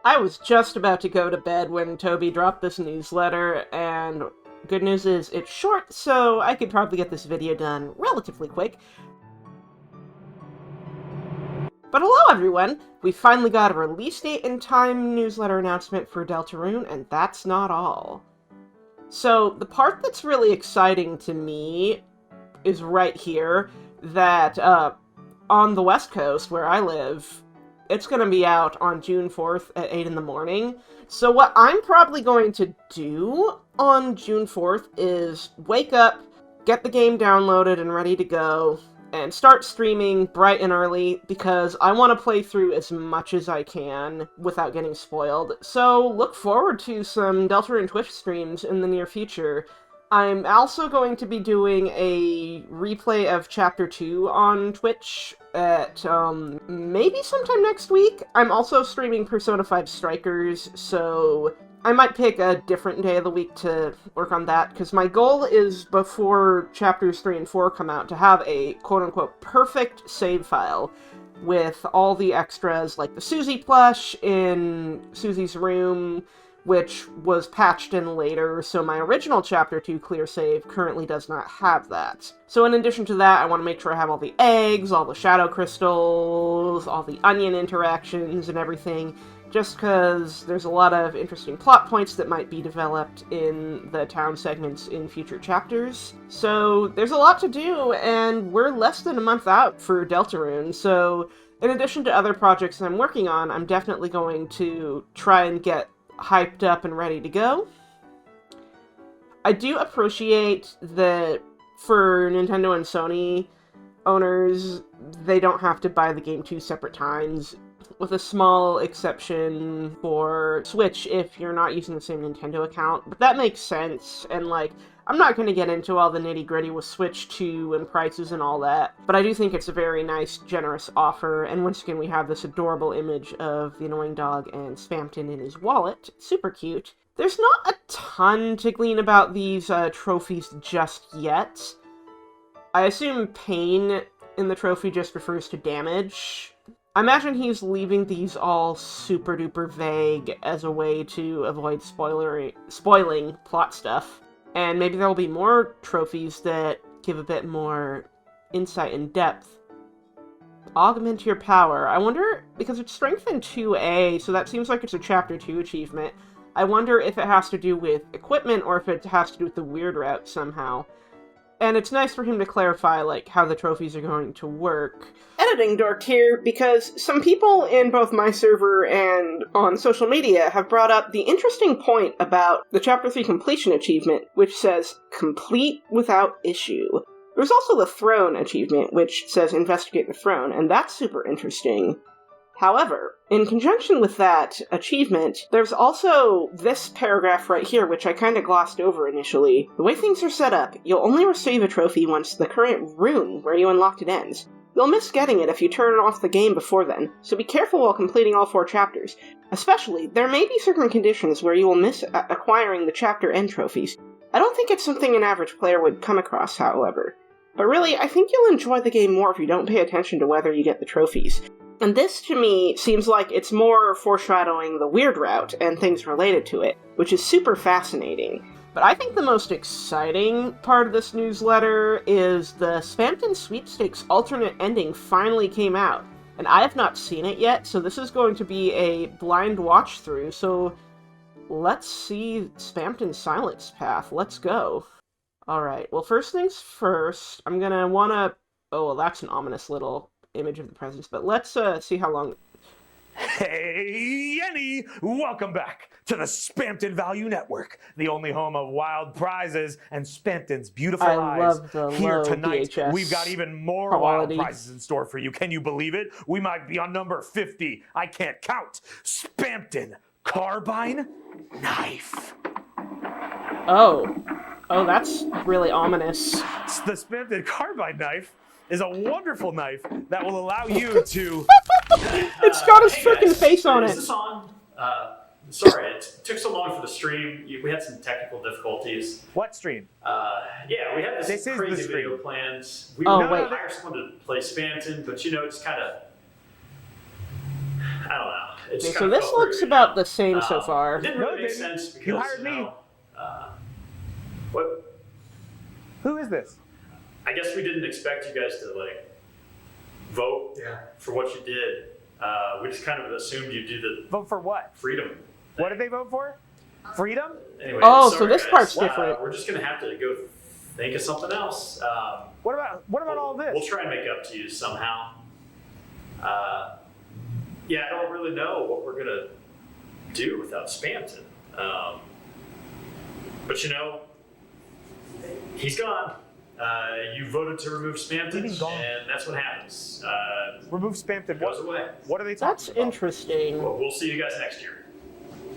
I was just about to go to bed when Toby dropped this newsletter, and good news is it's short, so I could probably get this video done relatively quick. But hello everyone! We finally got a release date and time newsletter announcement for Deltarune, and that's not all. So, the part that's really exciting to me is right here, that on the West Coast, where I live, it's going to be out on June 4th at 8 in the morning. So what I'm probably going to do on June 4th is wake up, get the game downloaded and ready to go, and start streaming bright and early, because I want to play through as much as I can without getting spoiled. So look forward to some Deltarune Twitch streams in the near future. I'm also going to be doing a replay of Chapter 2 on Twitch at, maybe sometime next week. I'm also streaming Persona 5 Strikers, so I might pick a different day of the week to work on that, because my goal is, before Chapters 3 and 4 come out, to have a quote-unquote perfect save file with all the extras, like the Susie plush in Susie's room, which was patched in later, so my original Chapter 2 clear save currently does not have that. So in addition to that, I want to make sure I have all the eggs, all the shadow crystals, all the onion interactions and everything, just because there's a lot of interesting plot points that might be developed in the town segments in future chapters. So there's a lot to do, and we're less than a month out for Deltarune, so in addition to other projects I'm working on, I'm definitely going to try and get hyped up and ready to go. I do appreciate that for Nintendo and Sony owners, they don't have to buy the game 2 separate times, with a small exception for Switch if you're not using the same Nintendo account. But that makes sense, and I'm not going to get into all the nitty-gritty with Switch 2 and prices and all that, but I do think it's a very nice, generous offer, and once again we have this adorable image of the annoying dog and Spamton in his wallet. Super cute. There's not a ton to glean about these trophies just yet. I assume pain in the trophy just refers to damage. I imagine he's leaving these all super-duper vague as a way to avoid spoiling plot stuff. And maybe there'll be more trophies that give a bit more insight and depth. Augment your power. I wonder, because it's strength in 2A, so that seems like it's a Chapter 2 achievement. I wonder if it has to do with equipment or if it has to do with the weird route somehow. And it's nice for him to clarify, how the trophies are going to work. Editing Dorked here, because some people in both my server and on social media have brought up the interesting point about the Chapter 3 completion achievement, which says, complete without issue. There's also the Throne achievement, which says investigate the throne, and that's super interesting. However, in conjunction with that achievement, there's also this paragraph right here, which I kind of glossed over initially. The way things are set up, you'll only receive a trophy once the current rune where you unlocked it ends. You'll miss getting it if you turn off the game before then, so be careful while completing all 4 chapters. Especially, there may be certain conditions where you will miss acquiring the chapter end trophies. I don't think it's something an average player would come across, however. But really, I think you'll enjoy the game more if you don't pay attention to whether you get the trophies. And this, to me, seems like it's more foreshadowing the weird route and things related to it, which is super fascinating. But I think the most exciting part of this newsletter is the Spamton Sweepstakes alternate ending finally came out. And I have not seen it yet, so this is going to be a blind watch-through, so let's see Spamton's Silence Path. Let's go. Alright, well, first things first, I'm gonna wanna... Oh, well, that's an ominous little image of the presence, but let's see how long... Hey, Yenny! Welcome back to the Spamton Value Network, the only home of wild prizes and Spamton's beautiful eyes. I love the Here low tonight, VHS we've got even more quality. wild prizes in store for you. Can you believe it? We might be on number 50. I can't count. Spamton Carbine Knife. Oh, that's really ominous. The Spamton Carbine Knife is a wonderful knife that will allow you to... It's got his frickin' face on it. Is this on? Sorry, it took so long for the stream. We had some technical difficulties. What stream? Yeah, we had this This is crazy the stream. video plans. We Oh, were going wait. to hire someone to play Spamton, but it's kind of... I don't know. It just Okay, so kind of this fell looks through, about the same so far. It didn't No, really it make didn't. sense because You hired me. What? Who is this? I guess we didn't expect you guys to like vote for what you did. We just kind of assumed you'd do the Vote for what? freedom. What did they vote for? Freedom? Anyway, Oh, so sorry, this guys. part's different. We're just gonna have to go think of something else. What about all this? We'll try and make up to you somehow. Yeah, I don't really know what we're gonna do without Spamton. But you know, he's gone. You voted to remove Spamton, He's gone. and that's what happens. Remove Spamton. Goes away. What are they talking That's about? interesting. Well, we'll see you guys next year.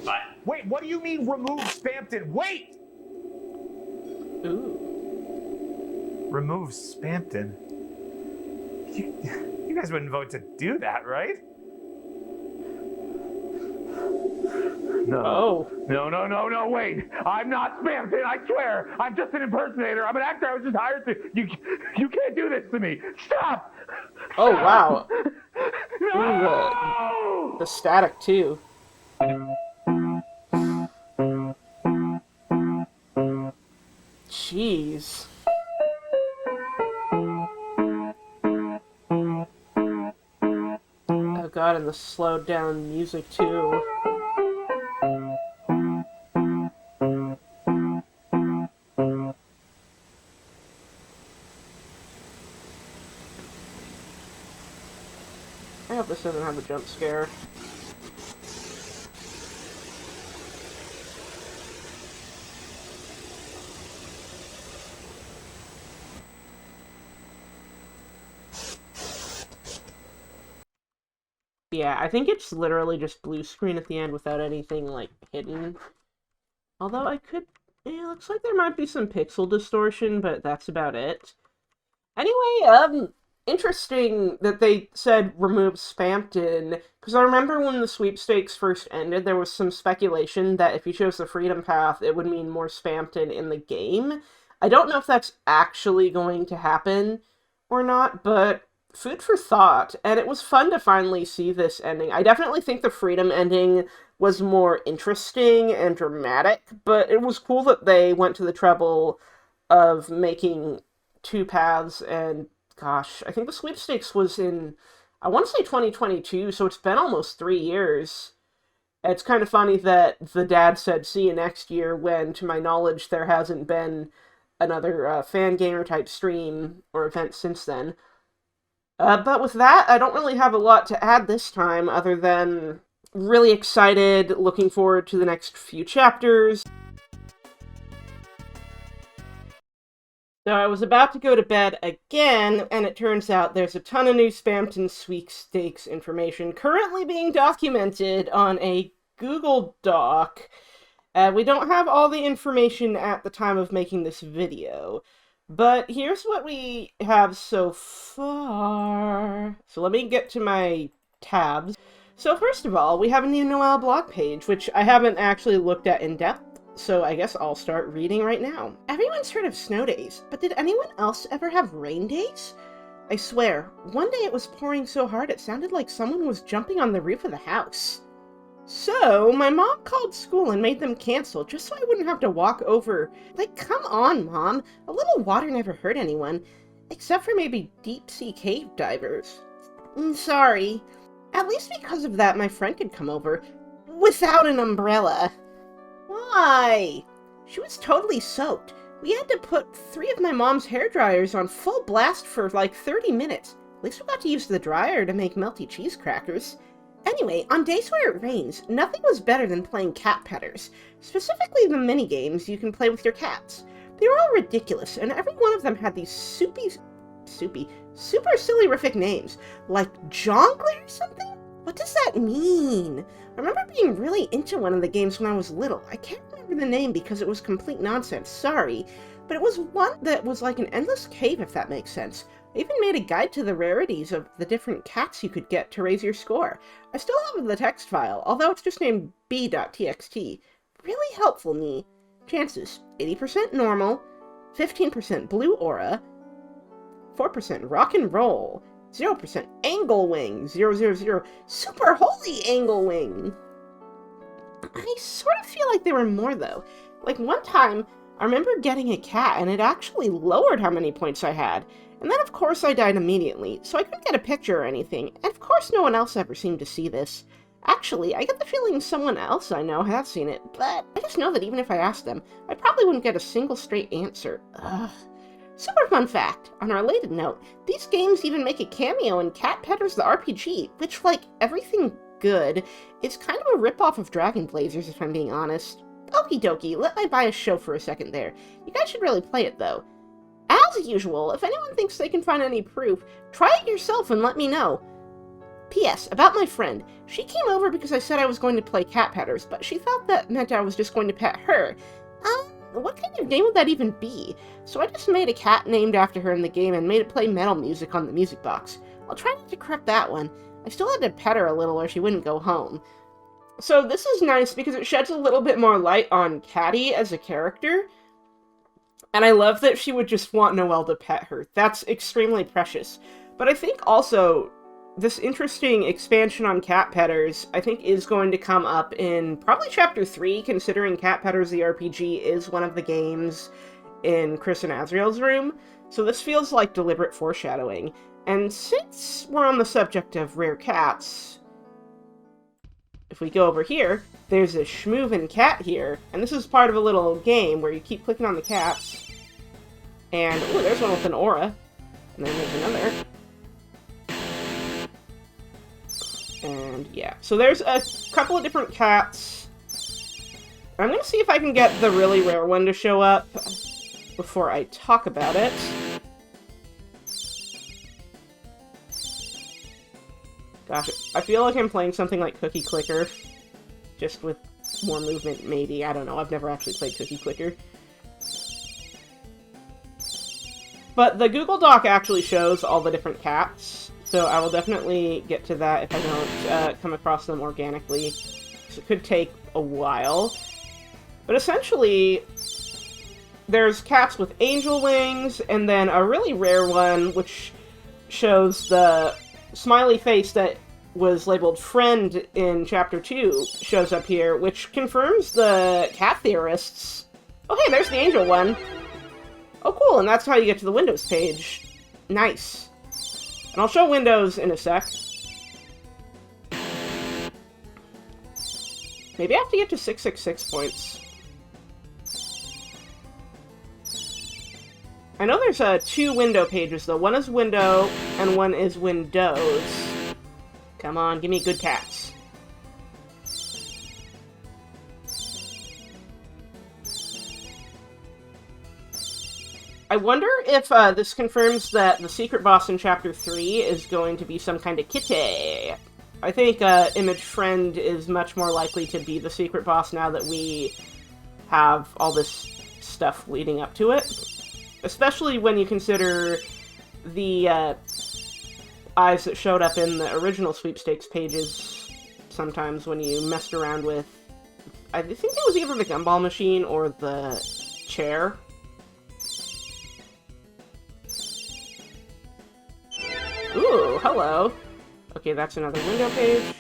Bye. Wait, what do you mean remove Spamton? Wait! Ooh. Remove Spamton? You guys wouldn't vote to do that, right? No. Oh. No, wait. I'm not Spamton, I swear. I'm just an impersonator. I'm an actor. I was just hired to. You can't do this to me. Stop! Oh, wow. No! The static, too. Jeez. Oh god, and the slowed down music, too. I hope this doesn't have a jump scare. Yeah, I think it's literally just blue screen at the end without anything, like, hidden. Although I could... looks like there might be some pixel distortion, but that's about it. Anyway, interesting that they said remove Spamton, because I remember when the sweepstakes first ended, there was some speculation that if you chose the freedom path, it would mean more Spamton in the game. I don't know if that's actually going to happen or not, but food for thought, and it was fun to finally see this ending. I definitely think the freedom ending was more interesting and dramatic, but it was cool that they went to the trouble of making two paths, and gosh, I think the sweepstakes was in, I want to say 2022, so it's been almost 3 years. It's kind of funny that the dad said, see you next year, when, to my knowledge, there hasn't been another fan gamer type stream or event since then. But with that, I don't really have a lot to add this time, other than really excited, looking forward to the next few chapters. So I was about to go to bed again, and it turns out there's a ton of new Spamton Sweepstakes information currently being documented on a Google Doc. We don't have all the information at the time of making this video, but here's what we have so far. So let me get to my tabs. So first of all, we have a new Noelle blog page, which I haven't actually looked at in depth, so I guess I'll start reading right now. Everyone's heard of snow days, but did anyone else ever have rain days? I swear, one day it was pouring so hard it sounded like someone was jumping on the roof of the house. So, my mom called school and made them cancel just so I wouldn't have to walk over. Like, come on, Mom. A little water never hurt anyone. Except for maybe deep-sea cave divers. Sorry. At least because of that, my friend could come over. Without an umbrella. Why? She was totally soaked. We had to put 3 of my mom's hair dryers on full blast for like 30 minutes. At least we got to use the dryer to make melty cheese crackers. Anyway, on days where it rains, nothing was better than playing cat petters, specifically the mini-games you can play with your cats. They were all ridiculous, and every one of them had these super silly-rific names, like Jongler or something? What does that mean? I remember being really into one of the games when I was little. I can't remember the name because it was complete nonsense, sorry, but it was one that was like an endless cave, if that makes sense. I even made a guide to the rarities of the different cats you could get to raise your score. I still have the text file, although it's just named b.txt. Really helpful, me. Chances: 80% normal, 15% blue aura, 4% rock and roll, 0% Angle Wing. 000 Super Holy Angle Wing. I sort of feel like there were more, though. Like, one time, I remember getting a cat, and it actually lowered how many points I had. And then, of course, I died immediately, so I couldn't get a picture or anything. And, of course, no one else ever seemed to see this. Actually, I get the feeling someone else I know has seen it, but I just know that even if I asked them, I probably wouldn't get a single straight answer. Ugh. Super fun fact, on a related note, these games even make a cameo in Cat Pedders the RPG, which, like everything good, is kind of a ripoff of Dragon Blazers, if I'm being honest. Okie dokie, let my bias show for a second there. You guys should really play it, though. As usual, if anyone thinks they can find any proof, try it yourself and let me know. P.S. About my friend. She came over because I said I was going to play Cat Pedders, but she thought that meant I was just going to pet her. What kind of name would that even be? So I just made a cat named after her in the game and made it play metal music on the music box. I'll try not to correct that one. I still had to pet her a little or she wouldn't go home. So this is nice because it sheds a little bit more light on Catty as a character. And I love that she would just want Noelle to pet her. That's extremely precious. But I think also, this interesting expansion on Cat Pedders, I think, is going to come up in probably Chapter 3, considering Cat Pedders the RPG is one of the games in Chris and Azriel's room. So this feels like deliberate foreshadowing. And since we're on the subject of rare cats, if we go over here, there's a schmoovin' cat here, and this is part of a little game where you keep clicking on the cats, and, ooh, there's one with an aura, and then there's another. And yeah, so there's a couple of different cats. I'm gonna see if I can get the really rare one to show up before I talk about it. Gosh, I feel like I'm playing something like Cookie Clicker, just with more movement, maybe. I don't know, I've never actually played Cookie Clicker. But the Google Doc actually shows all the different cats, so I will definitely get to that if I don't come across them organically. So it could take a while. But essentially, there's cats with angel wings, and then a really rare one, which shows the smiley face that was labeled friend in Chapter 2, shows up here, which confirms the cat theorists. Oh hey, there's the angel one! Oh cool, and that's how you get to the Windows page. Nice. And I'll show Windows in a sec. Maybe I have to get to 666 points. I know there's two window pages, though. One is window, and one is Windows. Come on, give me good cats. I wonder if this confirms that the secret boss in Chapter 3 is going to be some kind of kitty. I think Image Friend is much more likely to be the secret boss now that we have all this stuff leading up to it. Especially when you consider the eyes that showed up in the original Sweepstakes pages sometimes when you messed around with... I think it was either the gumball machine or the chair. Ooh, hello. Okay, that's another window page.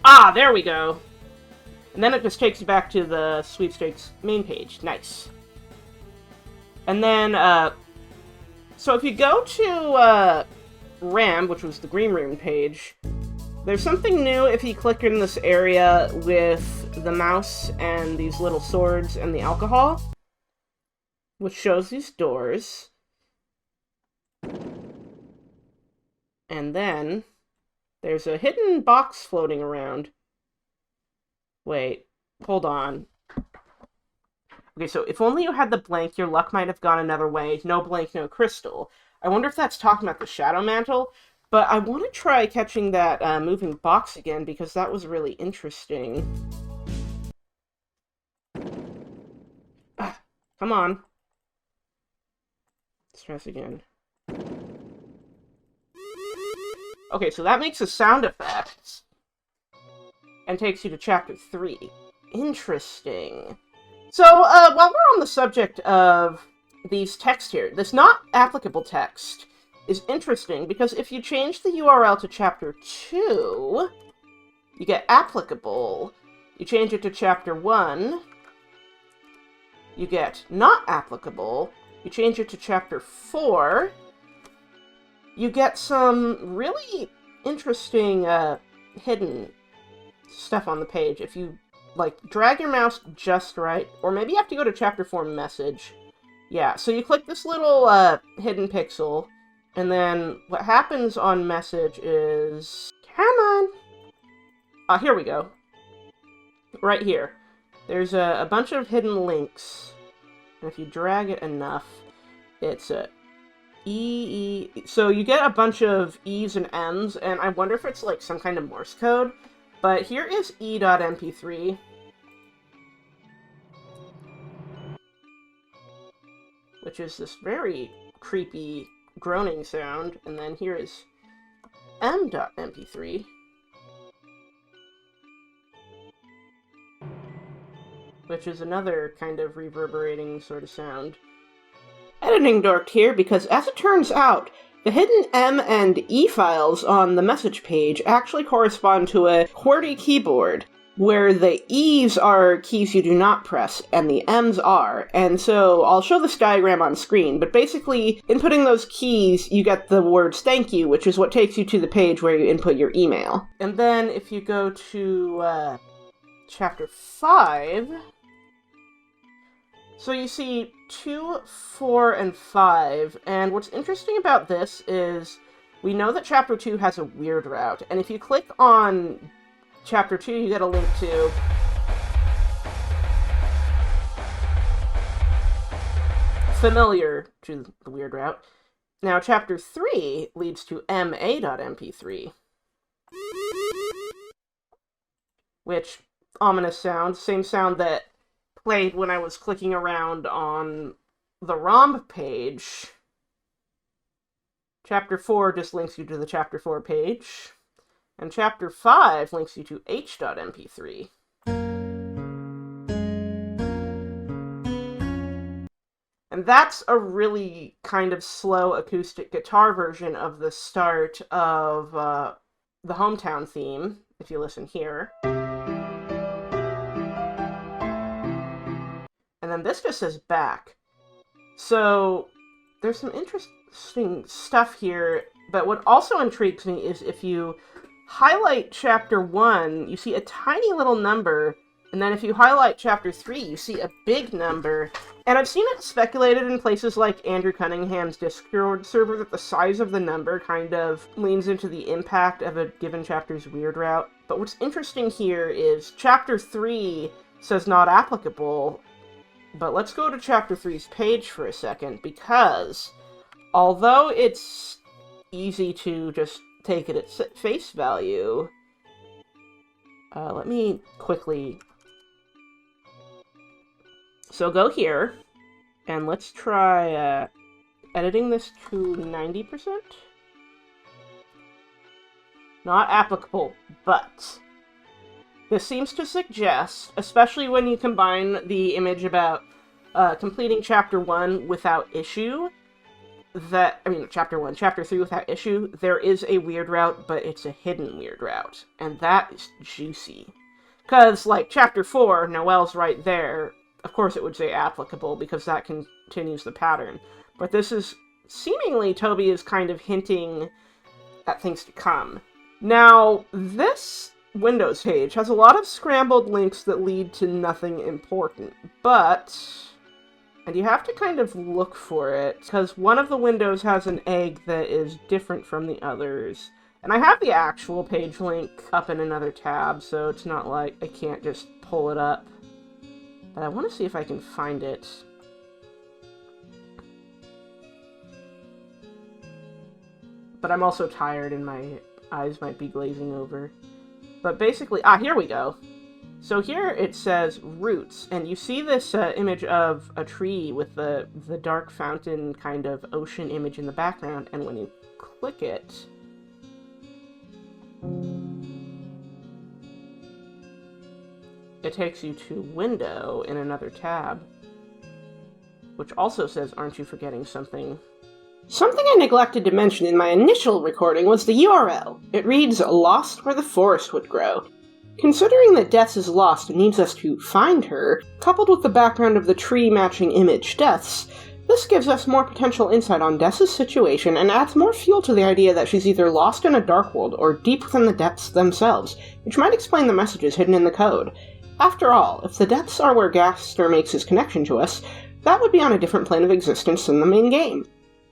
Ah, there we go. And then it just takes you back to the Sweepstakes main page. Nice. And then, so if you go to, RAM, which was the Green Room page, there's something new if you click in this area with the mouse and these little swords and the alcohol, which shows these doors. And then there's a hidden box floating around. Wait, hold on. Okay, so if only you had the blank, your luck might have gone another way. No blank, no crystal. I wonder if that's talking about the Shadow Mantle. But I want to try catching that moving box again, because that was really interesting. Ah, come on. Let's try this again. Okay, so that makes a sound effect. And takes you to Chapter 3. interesting. So, while we're on the subject of these text here, this not applicable text is interesting because if you change the URL to chapter 2, you get applicable. You change it to chapter 1, you get not applicable. You change it to chapter 4, you get some really interesting hidden stuff on the page. If you drag your mouse just right, or maybe you have to go to chapter 4 message. Yeah, so you click this little hidden pixel, and then what happens on message is, come on. Here we go. Right here. There's a bunch of hidden links, and if you drag it enough, it's a so you get a bunch of E's and M's, and I wonder if it's like some kind of Morse code. But here is E.mp3. Which is this very creepy groaning sound, and then here is M.mp3. Which is another kind of reverberating sort of sound. Editing Dorked here, because as it turns out, the hidden M and E files on the message page actually correspond to a QWERTY keyboard, where the E's are keys you do not press, and the M's are. And so, I'll show this diagram on screen, but basically, inputting those keys, you get the words thank you, which is what takes you to the page where you input your email. And then, if you go to, chapter 5... So you see 2, 4, and 5, and what's interesting about this is we know that Chapter 2 has a weird route, and if you click on Chapter 2, you get a link to familiar to the weird route. Now, Chapter 3 leads to ma.mp3, which, ominous sound, same sound that played when I was clicking around on the ROM page. Chapter 4 just links you to the Chapter 4 page, and Chapter 5 links you to h.mp3. And that's a really kind of slow acoustic guitar version of the start of the Hometown theme, if you listen here. And then this just says back. So there's some interesting stuff here, but what also intrigues me is if you highlight Chapter 1, you see a tiny little number, and then if you highlight Chapter 3, you see a big number. And I've seen it speculated in places like Andrew Cunningham's Discord server that the size of the number kind of leans into the impact of a given chapter's weird route. But what's interesting here is Chapter 3 says not applicable. But let's go to Chapter 3's page for a second, because although it's easy to just take it at face value, let me quickly... So go here, and let's try editing this to 90%. Not applicable, but... This seems to suggest, especially when you combine the image about completing Chapter 1 without issue, Chapter 3 without issue, there is a weird route, but it's a hidden weird route. And that is juicy. Because, Chapter 4, Noelle's right there, of course it would say applicable, because that continues the pattern. But this is, seemingly, Toby is kind of hinting at things to come. Now, this Windows page has a lot of scrambled links that lead to nothing important, but... And you have to kind of look for it, because one of the windows has an egg that is different from the others. And I have the actual page link up in another tab, so it's not like I can't just pull it up. But I want to see if I can find it. But I'm also tired and my eyes might be glazing over. But basically, here we go. So here it says roots, and you see this image of a tree with the dark fountain kind of ocean image in the background, and when you click it, it takes you to Window in another tab, which also says, aren't you forgetting something? Something I neglected to mention in my initial recording was the URL. It reads, Lost Where the Forest Would Grow. Considering that Deaths is lost and needs us to find her, coupled with the background of the tree-matching image Deaths, this gives us more potential insight on Deaths' situation and adds more fuel to the idea that she's either lost in a dark world or deep within the depths themselves, which might explain the messages hidden in the code. After all, if the depths are where Gaster makes his connection to us, that would be on a different plane of existence than the main game.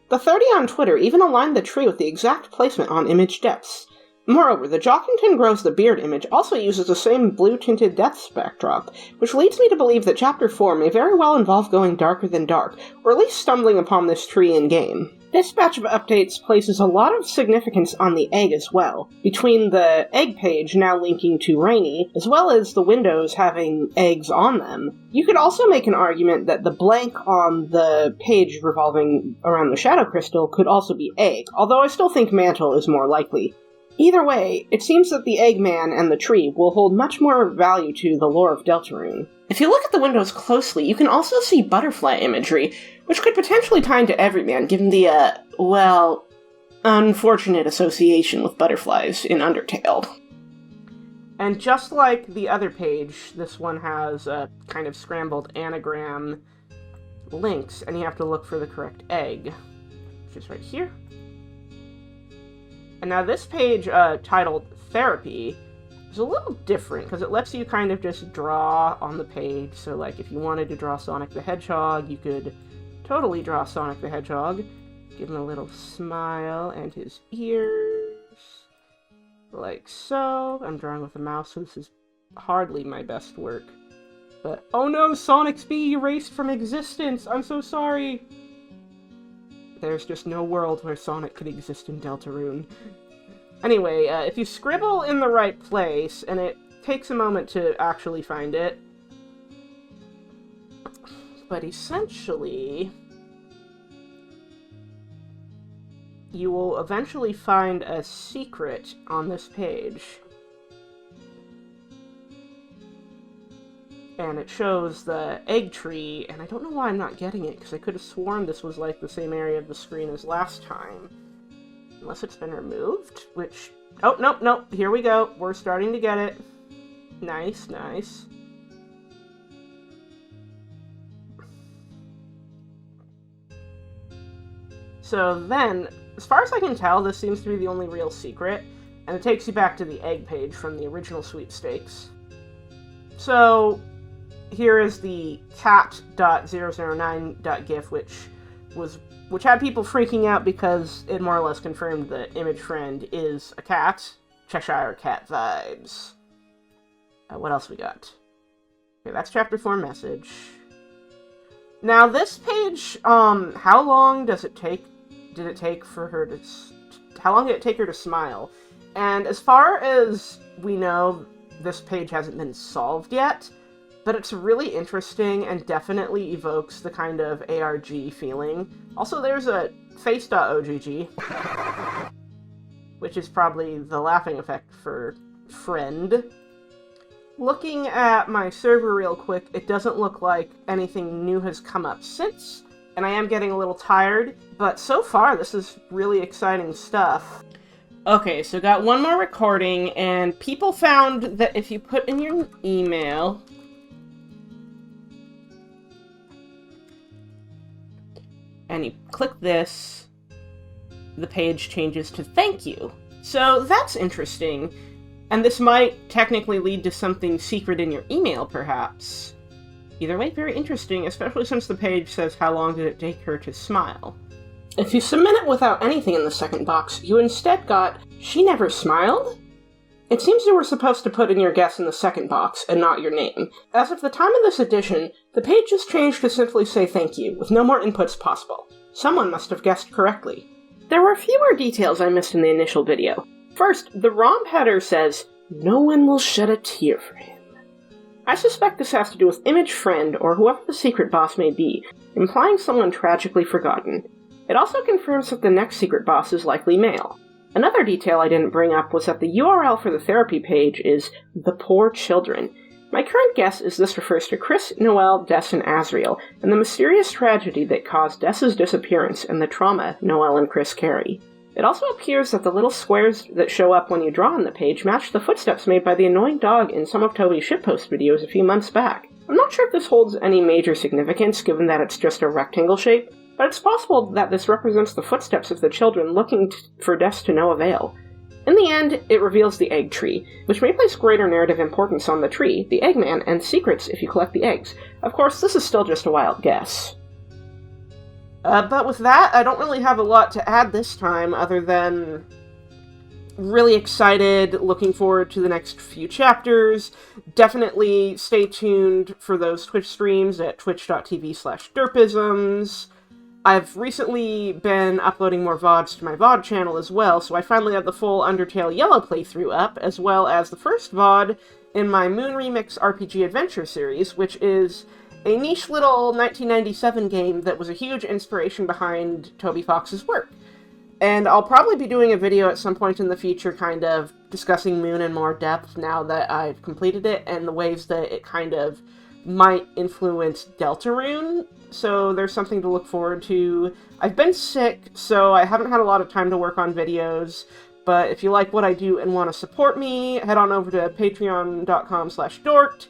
The 30 on Twitter even aligned the tree with the exact placement on image Depths. Moreover, the Jockington Grows the Beard image also uses the same blue-tinted Depths backdrop, which leads me to believe that Chapter 4 may very well involve going darker than dark, or at least stumbling upon this tree in-game. This batch of updates places a lot of significance on the egg as well, between the egg page now linking to Rainy, as well as the windows having eggs on them. You could also make an argument that the blank on the page revolving around the Shadow Crystal could also be egg, although I still think mantle is more likely. Either way, it seems that the Eggman and the tree will hold much more value to the lore of Deltarune. If you look at the windows closely, you can also see butterfly imagery, which could potentially tie into Everyman, given the, unfortunate association with butterflies in Undertale. And just like the other page, this one has a kind of scrambled anagram links, and you have to look for the correct egg, which is right here. And now this page, titled Therapy, is a little different, because it lets you kind of just draw on the page. So, like, if you wanted to draw Sonic the Hedgehog, you could totally draw Sonic the Hedgehog. Give him a little smile and his ears. Like so. I'm drawing with a mouse, so this is hardly my best work. But, oh no, Sonic's being erased from existence! I'm so sorry! There's just no world where Sonic could exist in Deltarune. Anyway, if you scribble in the right place, and it takes a moment to actually find it, but essentially, you will eventually find a secret on this page. And it shows the egg tree, and I don't know why I'm not getting it, because I could have sworn this was like the same area of the screen as last time. Unless it's been removed, which... Oh, nope, here we go. We're starting to get it. Nice, nice. So then, as far as I can tell, this seems to be the only real secret, and it takes you back to the egg page from the original Sweepstakes. So... here is the cat.009.gif, which had people freaking out because it more or less confirmed that Image Friend is a cat. Cheshire Cat vibes. What else we got? Okay, that's Chapter 4 message. Now, this page, how long did it take for her to... how long did it take her to smile? And as far as we know, this page hasn't been solved yet. But it's really interesting and definitely evokes the kind of ARG feeling. Also, there's a face.ogg, which is probably the laughing effect for friend. Looking at my server real quick, it doesn't look like anything new has come up since, and I am getting a little tired, but so far this is really exciting stuff. Okay, so got one more recording, and people found that if you put in your email... and you click this, the page changes to thank you. So that's interesting. And this might technically lead to something secret in your email, perhaps. Either way, very interesting, especially since the page says how long did it take her to smile. If you submit it without anything in the second box, you instead got, she never smiled? It seems you were supposed to put in your guess in the second box, and not your name. As of the time of this edition, the page just changed to simply say thank you, with no more inputs possible. Someone must have guessed correctly. There were fewer details I missed in the initial video. First, the ROM header says, no one will shed a tear for him. I suspect this has to do with Image Friend, or whoever the secret boss may be, implying someone tragically forgotten. It also confirms that the next secret boss is likely male. Another detail I didn't bring up was that the URL for the therapy page is The Poor Children. My current guess is this refers to Chris, Noelle, Des, and Asriel, and the mysterious tragedy that caused Des's disappearance and the trauma Noelle and Chris carry. It also appears that the little squares that show up when you draw on the page match the footsteps made by the annoying dog in some of Toby's shitpost videos a few months back. I'm not sure if this holds any major significance given that it's just a rectangle shape, but it's possible that this represents the footsteps of the children looking for Des to no avail. In the end, it reveals the egg tree, which may place greater narrative importance on the tree, the Eggman, and secrets if you collect the eggs. Of course, this is still just a wild guess. But with that, I don't really have a lot to add this time, other than really excited, looking forward to the next few chapters. Definitely stay tuned for those Twitch streams at twitch.tv/derpisms. I've recently been uploading more VODs to my VOD channel as well, so I finally have the full Undertale Yellow playthrough up, as well as the first VOD in my Moon Remix RPG Adventure series, which is a niche little 1997 game that was a huge inspiration behind Toby Fox's work. And I'll probably be doing a video at some point in the future kind of discussing Moon in more depth now that I've completed it, and the ways that it kind of might influence Deltarune, so there's something to look forward to. I've been sick, so I haven't had a lot of time to work on videos, but if you like what I do and want to support me, head on over to patreon.com/dorked.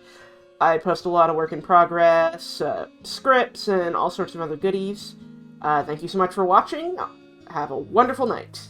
I post a lot of work in progress, scripts, and all sorts of other goodies. Thank you so much for watching. Have a wonderful night.